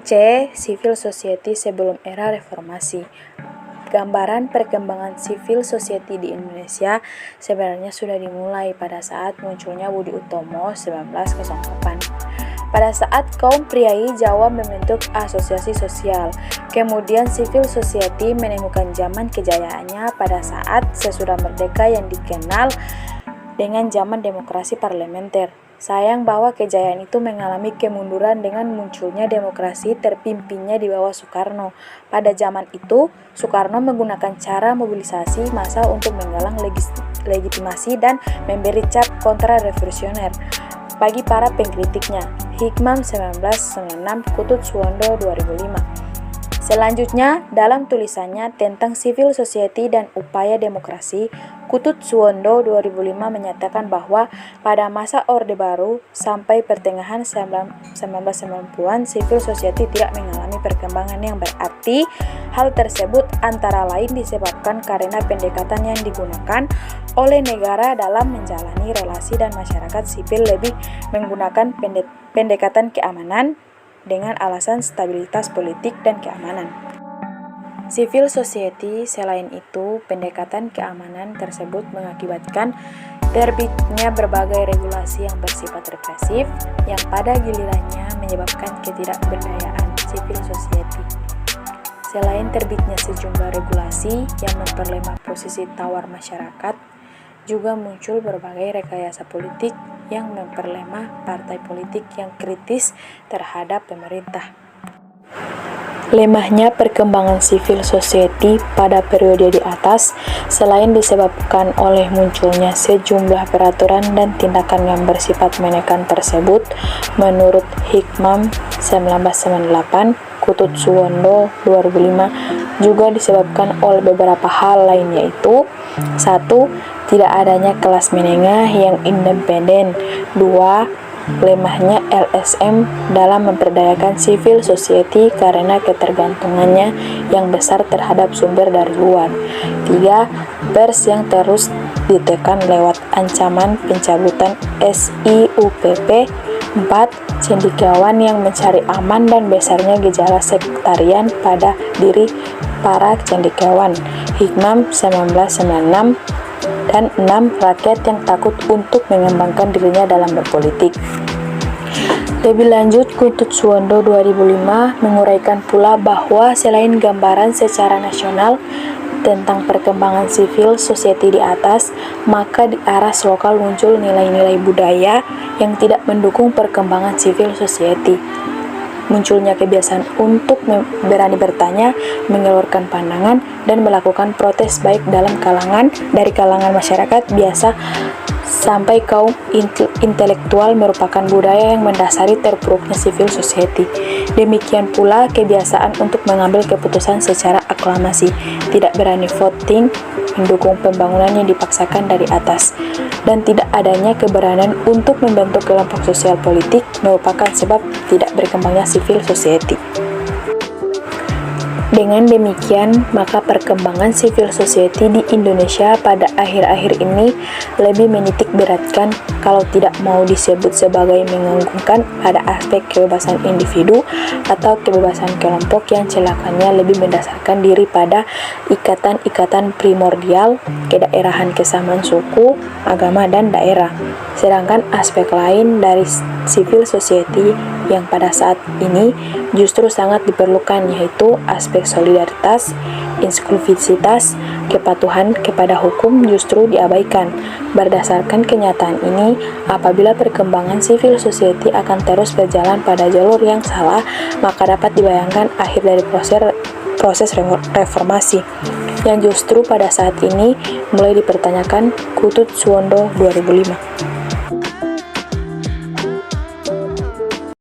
C. Civil society sebelum era reformasi. Gambaran perkembangan civil society di Indonesia sebenarnya sudah dimulai pada saat munculnya Budi Utomo 1908. Pada saat kaum priai Jawa membentuk asosiasi sosial, kemudian civil society menemukan zaman kejayaannya pada saat sesudah merdeka yang dikenal dengan zaman demokrasi parlementer. Sayang bahwa kejayaan itu mengalami kemunduran dengan munculnya demokrasi terpimpinnya di bawah Soekarno. Pada zaman itu, Soekarno menggunakan cara mobilisasi massa untuk menggalang legitimasi dan memberi cap kontra-revolusioner bagi para pengkritiknya. Hikmam 1996, Kutut Suwondo 2005. Selanjutnya, dalam tulisannya tentang civil society dan upaya demokrasi, Kutut Suwondo 2005 menyatakan bahwa pada masa Orde Baru sampai pertengahan 1990-an, civil society tidak mengalami perkembangan yang berarti. Hal tersebut antara lain disebabkan karena pendekatan yang digunakan oleh negara dalam menjalani relasi dan masyarakat sipil lebih menggunakan pendekatan keamanan dengan alasan stabilitas politik dan keamanan. Civil society, selain itu, pendekatan keamanan tersebut mengakibatkan terbitnya berbagai regulasi yang bersifat represif, yang pada gilirannya menyebabkan ketidakberdayaan civil society. Selain terbitnya sejumlah regulasi yang memperlemah posisi tawar masyarakat, juga muncul berbagai rekayasa politik yang memperlemah partai politik yang kritis terhadap pemerintah. Lemahnya perkembangan civil society pada periode di atas selain disebabkan oleh munculnya sejumlah peraturan dan tindakan yang bersifat menekan tersebut, menurut Hikmam 1998, Kutut Suwondo 2005 juga disebabkan oleh beberapa hal lain, yaitu 1. Tidak adanya kelas menengah yang independen. 2. Lemahnya LSM dalam memperdayakan civil society karena ketergantungannya yang besar terhadap sumber dari luar. 3. Pers yang terus ditekan lewat ancaman pencabutan SIUPP. 4. Cendekiawan yang mencari aman dan besarnya gejala sektarian pada diri para cendekiawan. Hikmam 1996. Dan 6. Rakyat yang takut untuk mengembangkan dirinya dalam berpolitik. Lebih lanjut, Kutut Suwondo 2005 menguraikan pula bahwa selain gambaran secara nasional tentang perkembangan civil society di atas, maka di aras lokal muncul nilai-nilai budaya yang tidak mendukung perkembangan civil society. Munculnya kebiasaan untuk berani bertanya, mengeluarkan pandangan, dan melakukan protes baik dari kalangan masyarakat biasa sampai kaum intelektual merupakan budaya yang mendasari terpuruknya civil society. Demikian pula kebiasaan untuk mengambil keputusan secara aklamasi, tidak berani voting, mendukung pembangunan yang dipaksakan dari atas, dan tidak adanya keberanian untuk membentuk kelompok sosial politik merupakan sebab tidak berkembangnya civil society. Dengan demikian, maka perkembangan civil society di Indonesia pada akhir-akhir ini lebih menitik beratkan, kalau tidak mau disebut sebagai menganggungkan, pada aspek kebebasan individu atau kebebasan kelompok yang celakanya lebih mendasarkan diri pada ikatan-ikatan primordial, kedaerahan kesamaan suku, agama, dan daerah. Sedangkan aspek lain dari civil society yang pada saat ini justru sangat diperlukan, yaitu aspek solidaritas, inklusivitas, kepatuhan kepada hukum justru diabaikan. Berdasarkan kenyataan ini, apabila perkembangan civil society akan terus berjalan pada jalur yang salah, maka dapat dibayangkan akhir dari proses reformasi yang justru pada saat ini mulai dipertanyakan. Kutut Suwondo 2005.